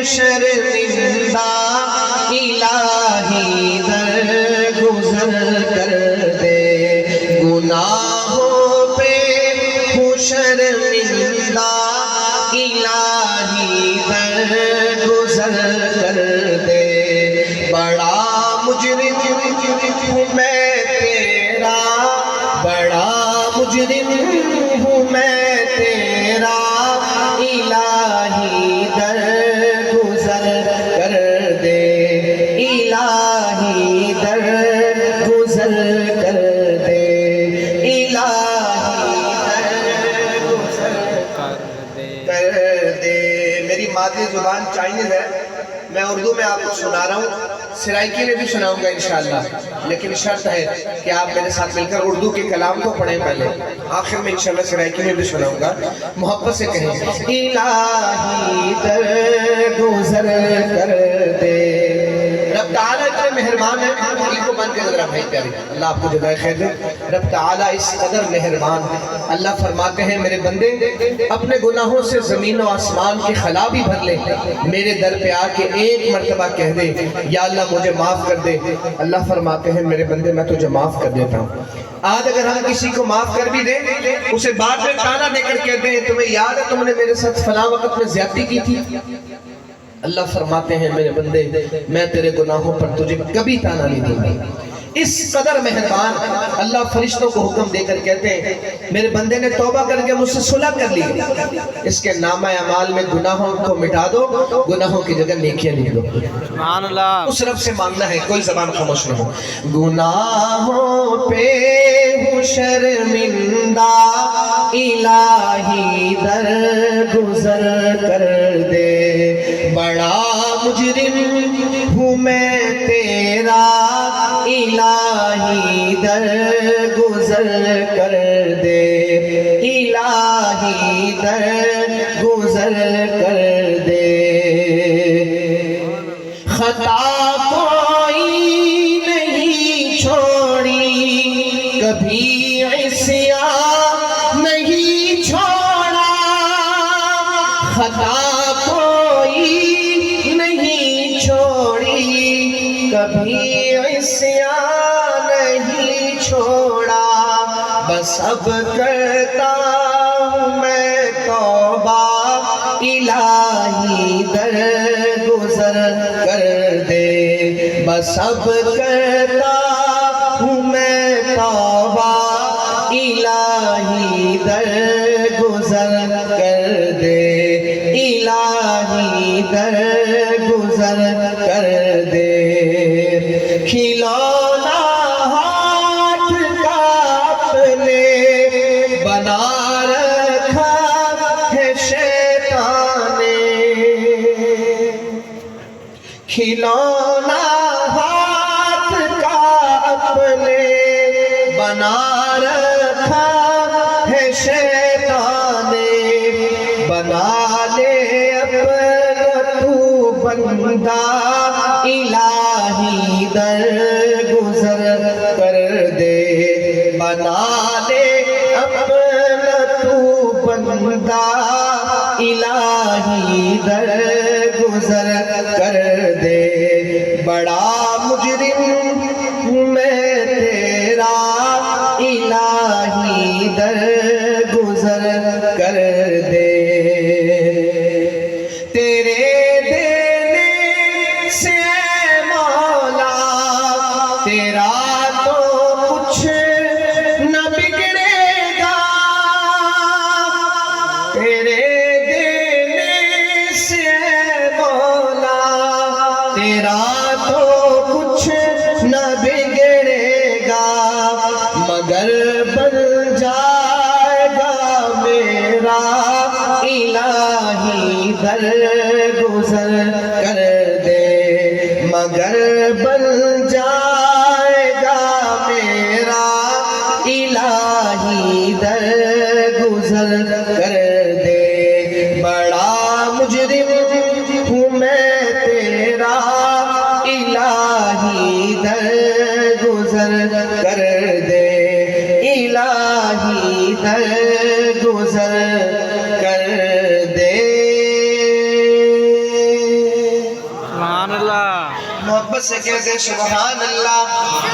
شرمندہ الہی درگزر کر دے، گناہوں پہ ہوں شرمندہ الہی درگزر کر دے، بڑا مجرم ہوں میں تیرا، بڑا مجرم ہوں میں تیرا، الہی درگزر کر دے، الہی درگزر کر دے، الہی درگزر کر دے۔ میری مادری زبان چائنیز ہے، میں اردو میں آپ کو سنا رہا ہوں، سرائکی میں بھی سناؤں گا انشاءاللہ، لیکن شرط ہے کہ آپ میرے ساتھ مل کر اردو کے کلام کو پڑھیں پہلے، آخر میں انشاءاللہ سرائکی میں بھی سناؤں گا، محبت سے کہیں الہی درگزر کر دے۔ رب تعالیٰ اتنے مہربان ہے، دل کو بند کے ذرا بھائی پیاری، اللہ آپ کو جزائے خیر دے۔ رب تعالیٰ اس قدر مہربان ہے، اللہ فرماتے ہیں میرے بندے اپنے گناہوں سے زمین و آسمان کی خلا بھی بھر لے، میرے در پہ آ کے ایک مرتبہ کہہ دے یا اللہ مجھے معاف کر دے، اللہ فرماتے ہیں میرے بندے میں تجھے معاف کر دیتا ہوں۔ آج اگر ہم کسی کو معاف کر بھی دیں، اسے بعد میں تانا دے کر کہتے ہیں تمہیں یاد ہے تم نے میرے ساتھ فلاں وقت میں زیادتی کی تھی، اللہ فرماتے ہیں میرے بندے میں تیرے گناہوں پر تجھے کبھی تانا نہیں دوں گا۔ اس قدر مہربان اللہ فرشتوں کو حکم دے کر کہتے ہیں میرے بندے نے توبہ کر کے مجھ سے صلح کر لی، اس کے نامہ اعمال میں گناہوں کو مٹا دو، گناہوں کی جگہ نیکیاں لکھ دو۔ سبحان اللہ۔ اس رب سے مانگنا ہے، کوئی زبان خاموش نہ ہو۔ گناہوں پہ ہوں شرمندہ الہی درگزر کر دے، بڑا مجرم ہوں میں تیرا الہی درگزر کر دے، الہی درگزر کر دے۔ خطا کوئی نہیں چھوڑی، کبھی عصیان نہیں چھوڑا، خطا کوئی نہیں چھوڑی، کبھی عصیان نہیں چھوڑا، بس اب کرتا ہوں میں توبہ الہی درگزر کر دے، بس اب کرتا ہوں میں توبہ الہی درگزر کر دے، الہی درگزر کر دے۔ کھلونا ہاتھ کا اپنے بنا رکھا ہے شیطان نے، کھلونا ہاتھ کا اپنے بنا رکھا ہے شیطان نے، بنا لے اپنا تو بندہ الہی درگزر کر دے، بنا لے اپنا تو بندہ الہی درگزر کر دے، بڑا مجرم میں تیرا الہی درگزر کر دے۔ تیرے دینے سے مولا تیرا تو کچھ نہ بگڑے گا، تیرے دینے سے مولا تیرا تو کچھ نہ بگڑے گا، مگر بن جائے گا میرا الہی درگزر کر دے، مگر بن جائے گا میرا الہی درگزر کر دے، بڑا مجرم ہوں میں تیرا الہی درگزر کر دے، الہی درگزر کر دے۔ محبت سے کہتے سبحان اللہ.